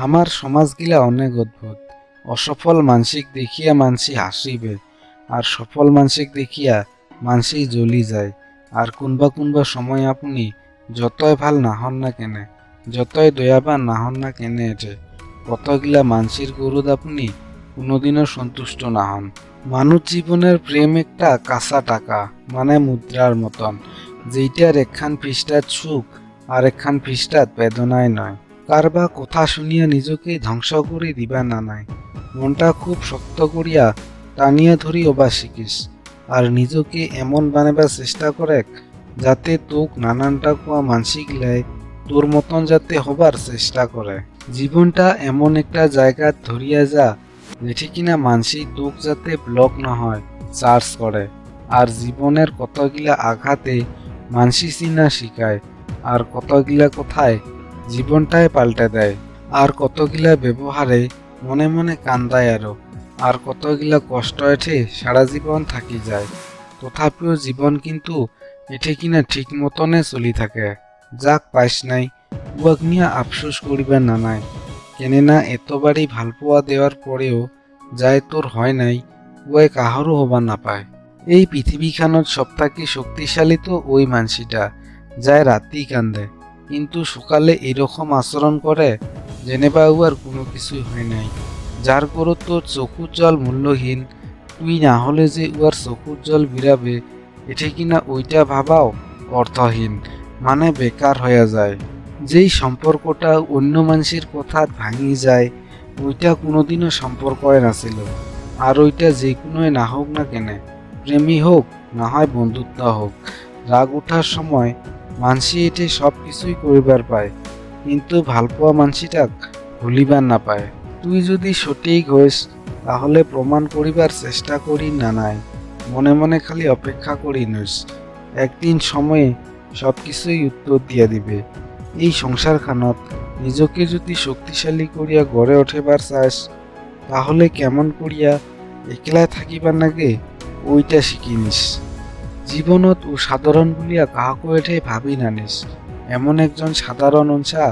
আমার সমাজগিলা অনেক অদ্ভুত। অসফল মানসিক দেখিয়া মানসি হাসিবে, আর সফল মানসিক দেখিয়া মানসি জ্বলি যায়। আর কোনবা সময় আপনি যতই ভাল না হন না কেনে, যতই দয়াবান না হন না কেনে এটে, কতগিলা মানসির গরুদ আপনি কোনোদিনও সন্তুষ্ট না হন। মানুষ জীবনের প্রেম একটা কাঁচা টাকা, মানে মুদ্রার মতন, যেইটার একখান পৃষ্ঠাত সুখ আর একখান পৃষ্ঠাত বেদনায় নয়। কারবা কথা শুনিয়া নিজকে ধ্বংস করে দিবা না নাই, মনটা খুব শক্ত করিয়া টানিয়া ধরি ওবা শিখিস। আর নিজকে এমন বানাবার চেষ্টা করে যাতে তোক নানানটা কোয়া মানসিক লাই তোর মতন যাতে হবার চেষ্টা করে। জীবনটা এমন একটা জায়গা ধরিয়া যা যেটি কিনা মানসি তোক যাতে ব্লক না হয় চার্জ করে। আর জীবনের কতগিলা আঘাতে মানসি চিনা শিখায়, আর কতগিলা কথায় জীবনটাই পাল্টে দেয়, আর কতগিলা ব্যবহারে মনে মনে কান্দায় আর কতগিলা কষ্ট এঠে সারা জীবন থাকি যায়। তথাপিও জীবন কিন্তু এঠে কিনা ঠিক মতনে চলি থাকে। যাক পাইস নাই উয়াক নিয়ে আফসোস করিবার না নাই, কেননা এতবারই ভালপোয়া দেওয়ার পরেও যায় তোর হয় নাই, উয়াই কাহারও হবার না পায়। এই পৃথিবীখানত সবথেকে শক্তিশালী তো ওই মানসিটা যায় রাতি কান্দে, কিন্তু সকালে এরকম আচরণ করে যেনেবা উয়ার কোনো কিছুই হয় নাই। যার করো তোর চকুর জল মূল্যহীন, তুই না হলে যে উয়ার চকুর জল বিরাবে, এটি কিনা ওইটা ভাবাও অর্থহীন, মানে বেকার হয়ে যায়। যেই সম্পর্কটা অন্য মানুষের কথা ভাঙি যায়, ওইটা কোনোদিনও সম্পর্কই নাছিল। আর ওইটা যে কোনোই না হোক না কেনে, প্রেমী হোক না হয় বন্ধুত্ব হোক, রাগ ওঠার সময় মানসি এটে সব কিছুই করিবার পায়, কিন্তু ভালপোয়া মানসিটাক ভুলিবার না পায়। তুই যদি সঠিক হইস তাহলে প্রমাণ করিবার চেষ্টা করি না নাই, মনে মনে খালি অপেক্ষা করি নইস। একদিন সময়ে সব কিছুই উত্তর দিয়া দিবে। এই সংসারখানত নিজকে যদি শক্তিশালী করিয়া গড়ে ওঠেবার চাস, তাহলে কেমন করিয়া একলা থাকিবার নাগে ওইটা শিখি নিস। জীবনত ও সাধারণ বলিয়া কাহাকে এঠে ভাবি নানিস। এমন একজন সাধারণ অংশা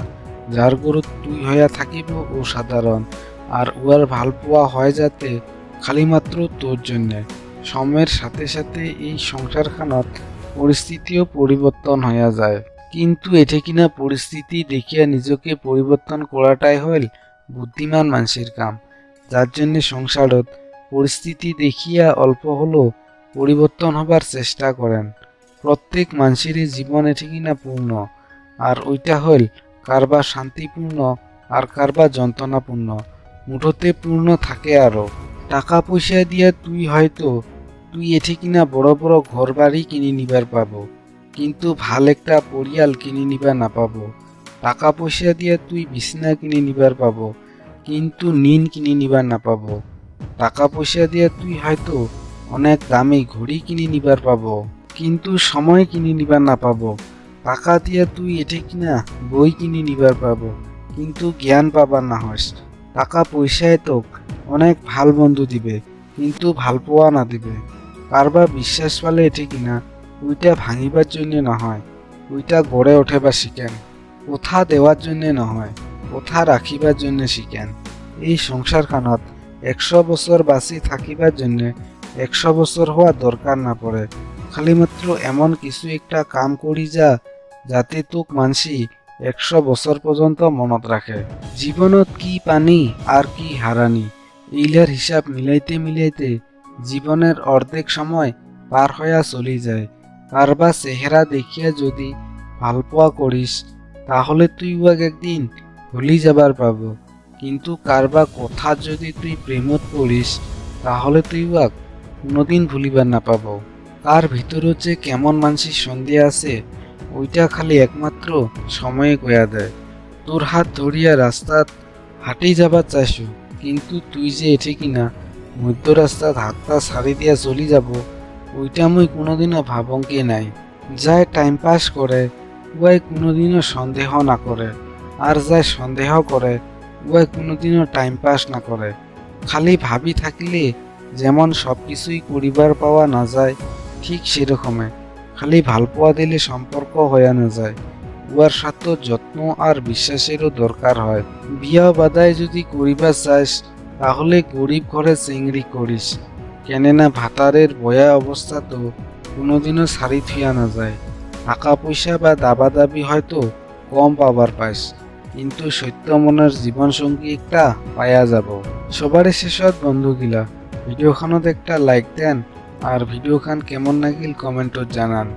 যার গরু তুই হইয়া থাকিব ও সাধারণ, আর উয়ার ভালপোয়া হয় যাতে খালিমাত্র তোর জন্যে। সময়ের সাথে সাথে এই সংসারখানত পরিস্থিতিও পরিবর্তন হইয়া যায়, কিন্তু এঠে কিনা পরিস্থিতি দেখিয়া নিজকে পরিবর্তন করাটাই হইল বুদ্ধিমান মানুষের কাম। যার জন্যে সংসারত পরিস্থিতি দেখিয়া অল্প হলেও পরিবর্তন হবার চেষ্টা করেন। প্রত্যেক মানুষেরই জীবন এঠে কিনা পূর্ণ, আর ওইটা হইল কারবা শান্তিপূর্ণ আর কারবা যন্ত্রণাপূর্ণ, মুঠোতে পূর্ণ থাকে। আরো টাকা পয়সা দিয়া তুই এঠে কিনা বড় বড় ঘর বাড়ি কিনে নিবার পাবো, কিন্তু ভাল একটা পরিয়াল কিনে নিবার না পাবো। টাকা পয়সা দিয়া তুই বিছনা কিনে নিবার পাবো, কিন্তু নিন কিনে নিবার না পাবো। টাকা পয়সা দিয়া তুই হয়তো অনেক দামি ঘড়ি কিনে নিবার পাবো, কিন্তু সময় কিনে নিবার না পাবো। টাকা দিয়া তুই এঠে কিনা বই কিনে নিবার পাবো, কিন্তু জ্ঞান পাবার না হস। টাকা পয়সায় তোক অনেক ভাল বন্ধু দিবে, কিন্তু ভালপোয়া না দিবে। কারবার বিশ্বাস পালে এঠে কিনা ওইটা ভাঙিবার জন্য নহয়, ওইটা গড়ে ওঠেবার শিখেন। কথা দেওয়ার জন্য নহয়, কথা রাখিবার জন্য শিখেন। এই সংসারখানত 100 বছর বাঁচি থাকিবার জন্য 100 বছর হওয়া দরকার না পড়ে। খালিমাত্র এমন কিছু একটা কাম করি যা যাতে তোক মানসি 100 বছর পর্যন্ত মনত রাখে। জীবনত কি পানি আর কি হারানি, এইলার হিসাব মিলাইতে জীবনের অর্ধেক সময় পার হইয়া চলি যায়। কারবা চেহারা দেখিয়া যদি ভালপোয়া করিস, তাহলে তুই উয়াক একদিন ভুলি যাবার পাবো, কিন্তু কারবা কথা যদি তুই প্রেমত পড়িস, তাহলে তুই উয়াক কোনোদিন ভুলিবার না পাবো। কার ভিতরও যে কেমন মানসির সন্দেহ আছে, ওইটা খালি একমাত্র সময়ে কয়া দেয়। তোর হাত ধরিয়া রাস্তাত হাঁটি যাবার চাইছো, কিন্তু তুই যে এঠে কিনা মধ্য রাস্তাত হাতটা ছাড়ি দিয়া চলি যাব, ওইটা মুই কোনোদিনও ভাবঙ্কে নাই। যায় টাইম পাস করে উয়াই কোনোদিনও সন্দেহ না করে, আর যায় সন্দেহ করে উয়াই কোনোদিনও টাইম পাস না করে। খালি ভাবি থাকিলে যেমন সব কিছুই করিবার পাওয়া না যায়, ঠিক সেরকমে খালি ভালপোয়া দিলে সম্পর্ক হইয়া না যায়। উয়ার সাথে যত্ন আর বিশ্বাসেরও দরকার হয়। বিয়া বাদায় যদি করিবা চাস তাহলে গরিব ঘরে চেংড়ি করিস, কেননা ভাতারের বয়া অবস্থা তো কোনোদিনও ছাড়ি থিয়া না যায়। টাকা পয়সা বা দাবি হয়তো কম পাবার পাইস, কিন্তু সত্য মনের জীবনসঙ্গী একটা পায়া যাব। সবারই শেষত বন্ধুগিলা ভিডিওখানত একটা লাইক দেন আর ভিডিওখান কেমন লাগিল কমেন্টত জানান।